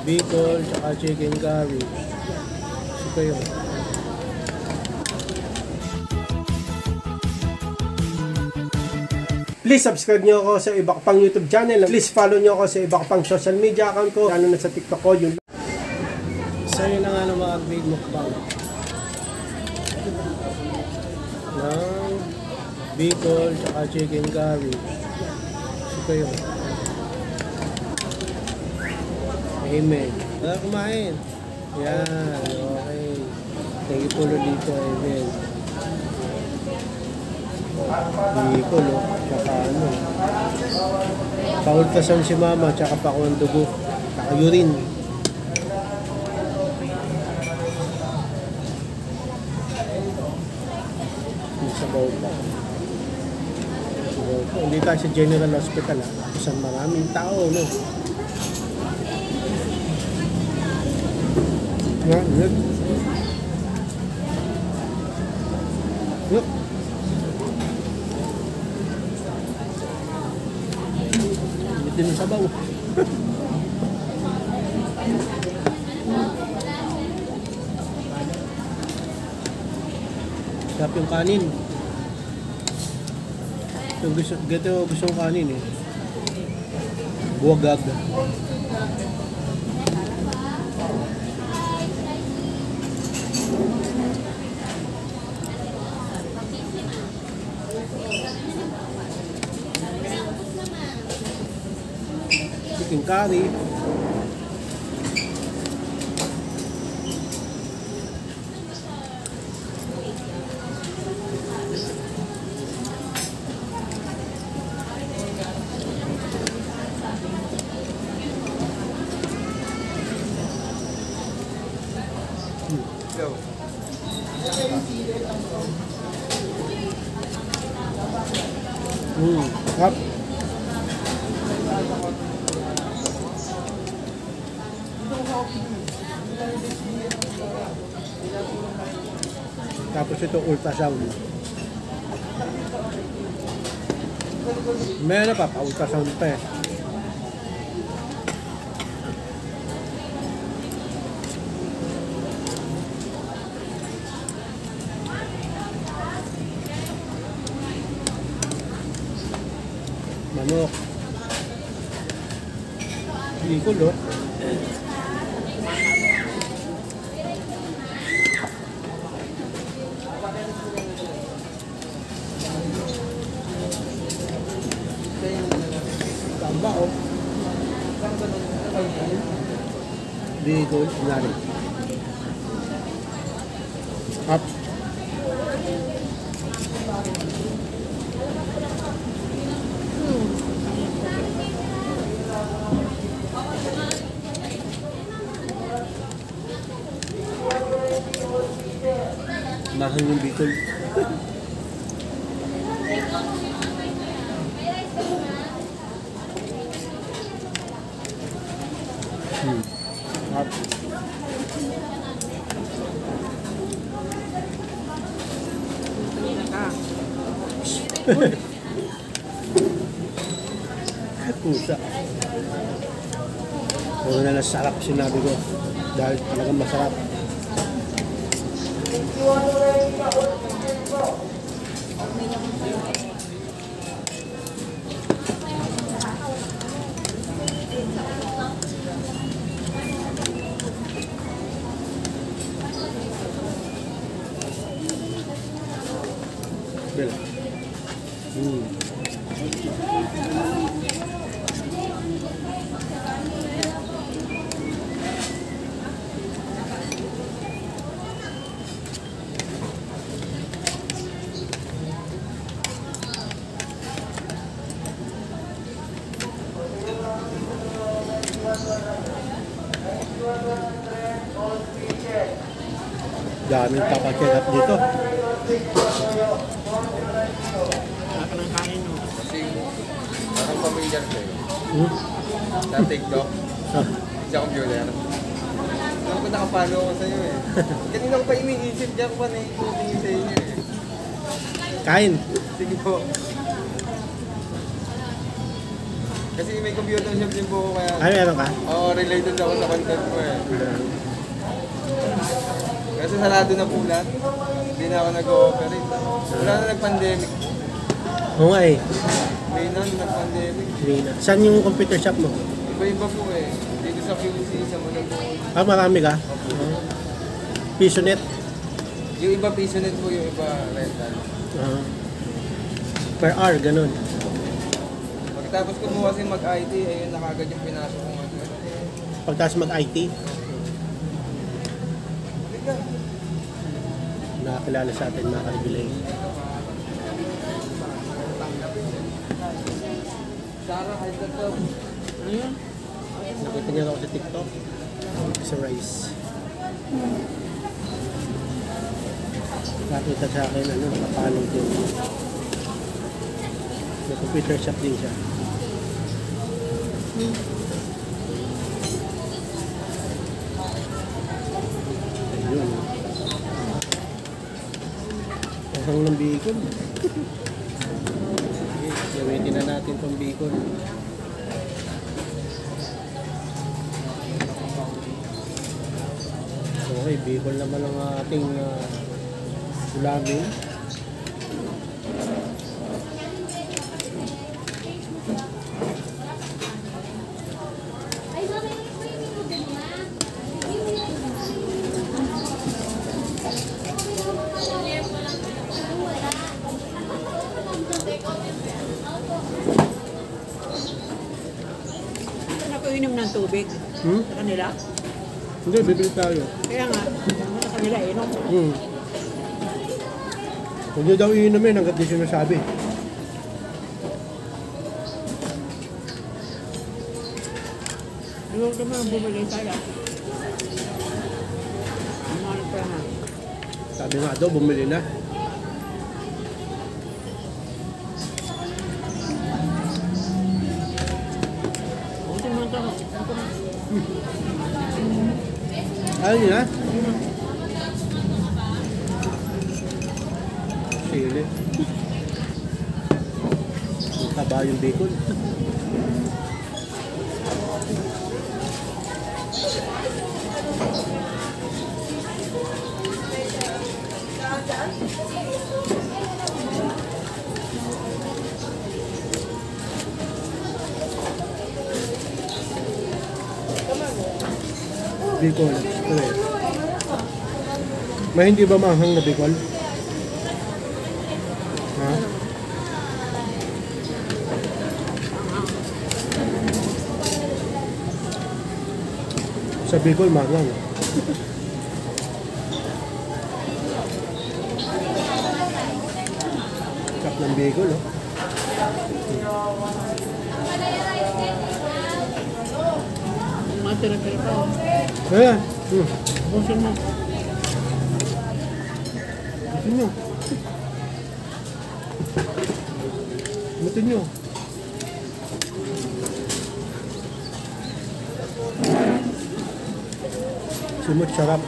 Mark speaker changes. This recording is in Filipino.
Speaker 1: Bicol, tsaka chicken curry. Ito yun. Please subscribe nyo ako sa iba ko pang YouTube channel. Please follow nyo ako sa iba ko pang social media account ko. Lalo na sa TikTok ko. Yun. So yun na nga ng mga big mukbang. Ng Bicol, tsaka chicken curry. Ito yun. Amen. Wala kumain. Yan. Okay. Thank you po dito. Amen. Bicol, oh. Tsaka ano. Paultasan si mama, tsaka pa ako ng dugo. Tsaka urine. Sabaw pa. Sabaw pa. Hindi tayo sa General Hospital, ha. Isang maraming tao, no? Look. Look. Hindi din sabaw. Sarap yung kanin. Yung gustong kanin eh. Buwagag. Chicken curry. Up. Tapos ito ultrasound. Meron pa ultrasound pa eh. Manok. Bicol, oh. Tamba, oh. Bicol, nari. Up. Mahal yung Bicol. Up. Pusa. Puro na lang sarap sinabi ko. Dahil talagang masarap. Bela. Daming kapakilap dito.
Speaker 2: Parang familiar sa'yo. Sa TikTok. Sa computer. Ako pa nakapalo ako sa'yo eh. Kanina ko pa iniisip dyan ko pa na-ikuting sa inyo eh.
Speaker 1: Kain.
Speaker 2: Sige po. Kasi may computer shop din po ako kaya.
Speaker 1: Ano meron ka?
Speaker 2: Oo, related ako sa content ko eh. Kasi sarado na po lahat. Hindi na ako nag-ooperate. Wala na nag-pandemic.
Speaker 1: Oo nga eh.
Speaker 2: May na nag-pandemic.
Speaker 1: Hindi na. Saan yung computer shop mo?
Speaker 2: Iba-iba po eh. Dito sa QC, sa Malagay.
Speaker 1: Ah, marami ka? Pisonet?
Speaker 2: Yung iba pisonet po, yung iba rental.
Speaker 1: Per hour, ganun.
Speaker 2: Pagkatapos ko mo kasi mag-IT, ayun na kagad yung pinasok ko nga.
Speaker 1: Pagtas mag-IT, nakakilala sa atin mga kaibigan.
Speaker 2: Sarah, high cut daw. Ano yun?
Speaker 1: Nakita niya ako sa TikTok. Sa Rice. Nakita sa akin, nakapalong din. May computer shop din siya. Ayun. Ang ng Bicol. Gamitin na natin itong Bicol. Okay, Bicol naman ang ating ulamin.
Speaker 3: Inom ng tubig sa kanila.
Speaker 1: Hindi, bibili tayo.
Speaker 3: Kaya nga, sa kanila inom.
Speaker 1: Hindi daw iinumin hanggat di sinasabi.
Speaker 3: Huwag naman bumili tayo. Ano pa nga?
Speaker 1: Sabi nga daw, bumili na. Ayaw niyo na? Sili. Ang taba yung bacon. Bicol. Correct. May hindi ba maanghang na Bicol? Ha? Sa Bicol, maanghang. Kap ng Bicol, oh.
Speaker 3: Mga tira-tira pa.
Speaker 1: Ayan.
Speaker 3: Busin mo.
Speaker 1: Butin nyo. Butin nyo. Simot, sarap.